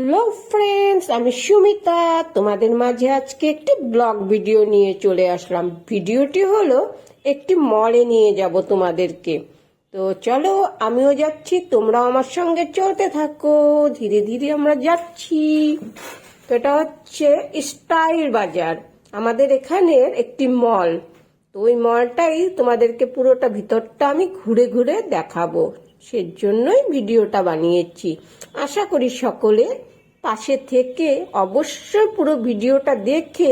Hello friends, আমি সুমিতা তোমাদের মাঝে আজকে একটি ব্লগ ভিডিও নিয়ে চলে আসলাম। ভিডিওটি হলো একটি মলে নিয়ে যাব তোমাদেরকে। তো চলো, আমিও যাচ্ছি, তোমরাও আমার সঙ্গে চলতে থাকো। ধীরে ধীরে আমরা যাচ্ছি। তো এটা হচ্ছে স্টাইল বাজার, আমাদের এখানের একটি মল। তো ওই মলটাই তোমাদেরকে পুরোটা ভিতরটা আমি ঘুরে ঘুরে দেখাবো, সেজন্যই ভিডিওটা বানিয়েছি। আশা করি সকলে পাশে থেকে অবশ্যই পুরো ভিডিওটা দেখে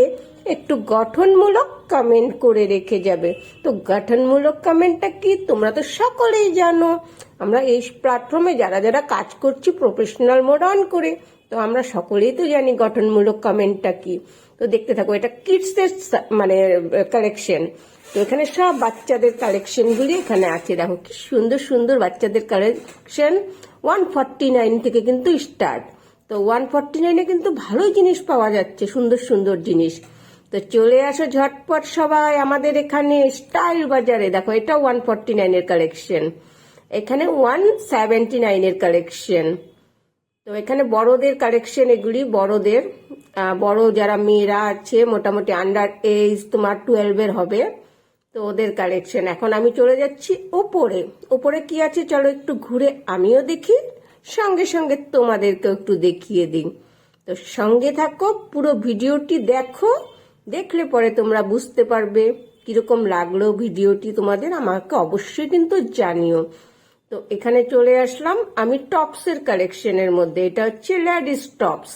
একটু গঠনমূলক কমেন্ট করে রেখে যাবে। তো গঠনমূলক কমেন্টটা কি তোমরা তো সকলেই জানো, আমরা এই প্ল্যাটফর্মে যারা যারা কাজ করছি প্রফেশনাল মোড অন করে, তো আমরা সকলেই তো জানি গঠনমূলক কমেন্টটা কি। তো দেখতে থাকো, এটা কিডসের মানে কালেকশন। তো এখানে সব বাচ্চাদের কালেকশনগুলি এখানে আছে। দেখো কি সুন্দর সুন্দর বাচ্চাদের কালেকশন। 149 থেকে কিন্তু স্টার্ট। তো 149-এ কিন্তু ভালোই জিনিস পাওয়া যাচ্ছে, সুন্দর সুন্দর জিনিস। তো চলে আসো ঝটপট সবাই আমাদের এখানে স্টাইল বাজারে। দেখো এটা 149-এর কালেকশন, এখানে 179-এর কালেকশন। তো এখানে বড়দের কালেকশন, এগুলি বড়দের, বড় যারা মেয়েরা আছে মোটামুটি আন্ডার এজ তোমার 12-এর হবে, তো ওদের কালেকশন। এখন আমি চলে যাচ্ছি ওপরে। ওপরে কি আছে চলো একটু ঘুরে আমিও দেখি, সঙ্গে সঙ্গে তোমাদেরকেও একটু দেখিয়ে দিই। তো সঙ্গে থাকো, পুরো ভিডিওটি দেখো, দেখলে পরে তোমরা বুঝতে পারবে কিরকম লাগলো ভিডিওটি তোমাদের, আমাকে অবশ্যই কিন্তু জানিও। তো এখানে চলে আসলাম আমি টপসের কালেকশনের মধ্যে। এটা হচ্ছে লেডিস টপস।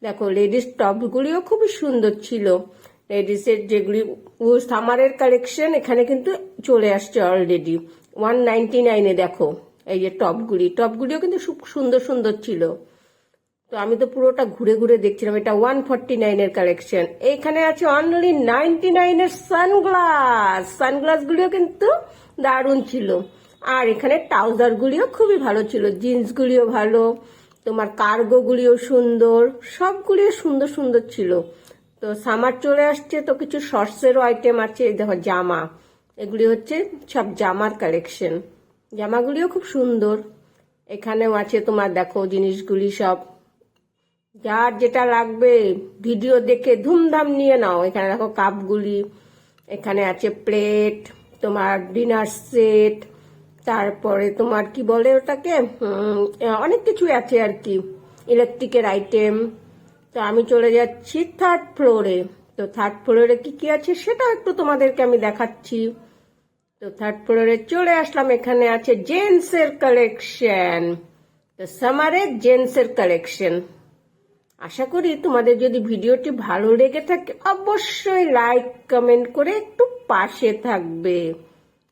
দেখো লেডিস টপসগুলিও খুবই সুন্দর ছিল। লেডিসের যেগুলি সামারের কালেকশন এখানে কিন্তু চলে আসছে অলরেডি 199-এ। দেখো এই যে টপগুলিও কিন্তু খুব সুন্দর সুন্দর ছিল। তো আমি তো পুরোটা ঘুরে ঘুরে দেখছিলাম। এটা 149-এর কালেকশন। এইখানে আছে অনলি 99-এর সানগ্লাসগুলিও কিন্তু দারুণ ছিল। আর এখানে ট্রাউজারগুলিও খুবই ভালো ছিল, জিন্সগুলিও ভালো, তোমার কার্গোগুলিও সুন্দর, সবগুলিও সুন্দর সুন্দর ছিল। তো সামার চলে আসছে, তো কিছু শর্টসেরও আইটেম আছে। দেখো জামা, এগুলি হচ্ছে সব জামার কালেকশন। জামাগুলিও খুব সুন্দর। এখানেও আছে তোমার, দেখো জিনিসগুলি সব, যার যেটা লাগবে ভিডিও দেখে ধুমধাম নিয়ে নাও। এখানে দেখো কাপগুলি, এখানে আছে প্লেট, তোমার ডিনার সেট, তারপরে তোমার কি বলে ওটাকে, অনেক কিছু আছে আর কি, ইলেকট্রিকের আইটেম। তো আমি চলে যাচ্ছি থার্ড ফ্লোরে। তো থার্ড ফ্লোরে কি কি আছে সেটাও একটু তোমাদেরকে আমি দেখাচ্ছি। তো থার্ড ফ্লোরে চলে আসলাম, এখানে আছে জেন্টসের কালেকশন। তো সামারের জেন্টসের কালেকশন। আশা করি তোমাদের যদি ভিডিওটি ভালো লেগে থাকে অবশ্যই লাইক কমেন্ট করে একটু পাশে থাকবে।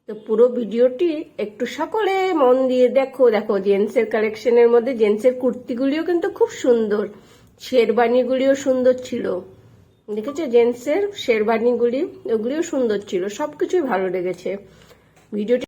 তো পুরো ভিডিওটি একটু সকলে মন দিয়ে দেখো। দেখো জেন্টসের কালেকশনের মধ্যে জেন্টসের কুর্তিগুলিও কিন্তু খুব সুন্দর, শেরবানিগুলিও সুন্দর ছিল। দেখেছো জেন্টসের শেরবানিগুলি, ওগুলিও সুন্দর ছিল, সবকিছুই ভালো লেগেছে। ভিডিওটি